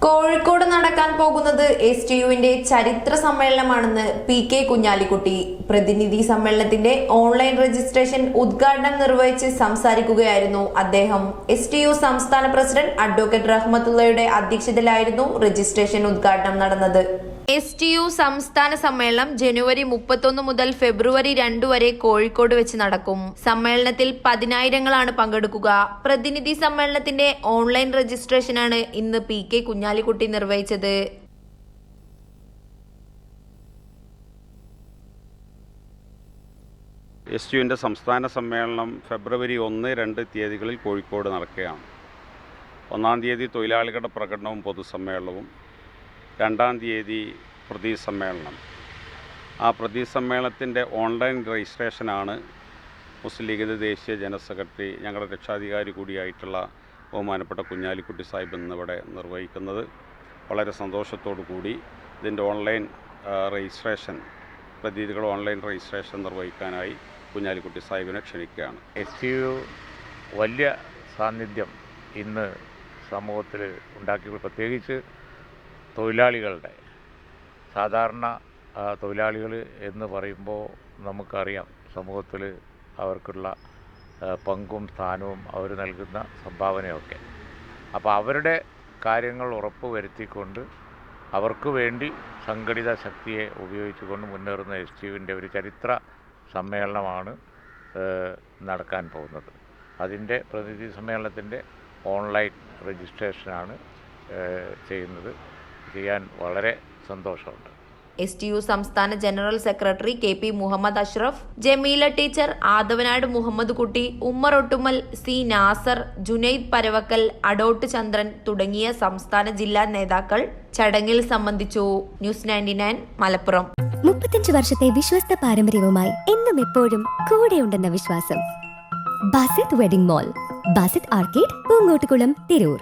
കോഴിക്കോട് നടക്കാൻ പോകുന്നത് എസ്.ടി.യുവിന്റെ ചരിത്ര സമ്മേളനമാണെന്ന് പി.കെ. കുഞ്ഞാലിക്കുട്ടി. പ്രതിനിധി സമ്മേളനത്തിന്റെ ഓൺലൈൻ രജിസ്ട്രേഷൻ ഉദ്ഘാടനം നിർവഹിച്ച് സംസാരിക്കുകയായിരുന്നു അദ്ദേഹം. എസ്.ടി.യു സംസ്ഥാന പ്രസിഡന്റ് അഡ്വക്കേറ്റ് റഹ്മത്തുള്ളയുടെ അധ്യക്ഷതയിലായിരുന്നു രജിസ്ട്രേഷൻ ഉദ്ഘാടനം നടന്നത്. എസ്.ടി.യു സംസ്ഥാന സമ്മേളനം ജനുവരി 31 മുതൽ ഫെബ്രുവരി 2 വരെ കോഴിക്കോട് വെച്ച് നടക്കും. സമ്മേളനത്തിൽ 10,000-ങ്ങളാണ് പങ്കെടുക്കുക. പ്രതിനിധി സമ്മേളനത്തിന്റെ ഓൺലൈൻ രജിസ്ട്രേഷനാണ് ഇന്ന് പി.കെ. കുഞ്ഞാലിക്കുട്ടി നിർവഹിച്ചത്. എസ്.ടി.യുവിൻ്റെ സംസ്ഥാന സമ്മേളനം ഫെബ്രുവരി 1, 2 തീയതികളിൽ കോഴിക്കോട് നടക്കുകയാണ്. 1-ാം തീയതി തൊഴിലാളികളുടെ പ്രകടനവും പൊതുസമ്മേളനവും, 2-ാം തീയതി പ്രതിനിധി സമ്മേളനം. ആ പ്രതിനിധി സമ്മേളനത്തിൻ്റെ ഓൺലൈൻ രജിസ്ട്രേഷനാണ് മുസ്ലിം ലീഗിൻ്റെ ദേശീയ ജനറൽ സെക്രട്ടറി, ഞങ്ങളുടെ രക്ഷാധികാരി കൂടിയായിട്ടുള്ള ബഹുമാനപ്പെട്ട കുഞ്ഞാലിക്കുട്ടി സാഹിബ് എന്നിവിടെ നിർവഹിക്കുന്നത്. വളരെ സന്തോഷത്തോടു കൂടി ഇതിൻ്റെ ഓൺലൈൻ രജിസ്ട്രേഷൻ, പ്രതിനിധികൾ ഓൺലൈൻ രജിസ്ട്രേഷൻ നിർവഹിക്കാനായി കുഞ്ഞാലിക്കുട്ടി സാഹിബിനെ ക്ഷണിക്കുകയാണ്. എസ്.ടി.യു വലിയ സാന്നിധ്യം ഇന്ന് സമൂഹത്തിൽ ഉണ്ടാക്കി, പ്രത്യേകിച്ച് തൊഴിലാളികളുടെ, സാധാരണ തൊഴിലാളികൾ എന്ന് പറയുമ്പോൾ നമുക്കറിയാം സമൂഹത്തിൽ അവർക്കുള്ള പങ്കും സ്ഥാനവും അവർ നൽകുന്ന സംഭാവനയൊക്കെ. അപ്പോൾ അവരുടെ കാര്യങ്ങൾ ഉറപ്പ് വരുത്തിക്കൊണ്ട് അവർക്ക് വേണ്ടി സംഘടിത ശക്തിയെ ഉപയോഗിച്ചുകൊണ്ട് മുന്നേറുന്ന എസ്.ടി.യുവിൻ്റെ ഒരു ചരിത്ര സമ്മേളനമാണ് നടക്കാൻ പോകുന്നത്. അതിൻ്റെ പ്രതിനിധി സമ്മേളനത്തിൻ്റെ ഓൺലൈൻ രജിസ്ട്രേഷനാണ് ചെയ്യാൻ വളരെ സന്തോഷമുണ്ട്. എസ്.ടി.യു സംസ്ഥാന general secretary K P. Muhammad Ashraf, Jameela teacher, Adavanad Muhammad Kutty, Ummer Ottumal, C Nasar, Junaid Paravakkal, Adot Chandran തുടങ്ങിയ സംസ്ഥാന ജില്ലാ നേതാക്കൾ ചടങ്ങിൽ സംബന്ധിച്ചു. ന്യൂസ് 99 മലപ്പുറം. 35 വർഷത്തെ വിശ്വസ്ത പാരമ്പര്യവുമായി എന്നും എപ്പോഴും കൂടെയുണ്ടെന്ന വിശ്വാസം. Basith wedding mall, Basith arcade, Poongottukulam, Tirur.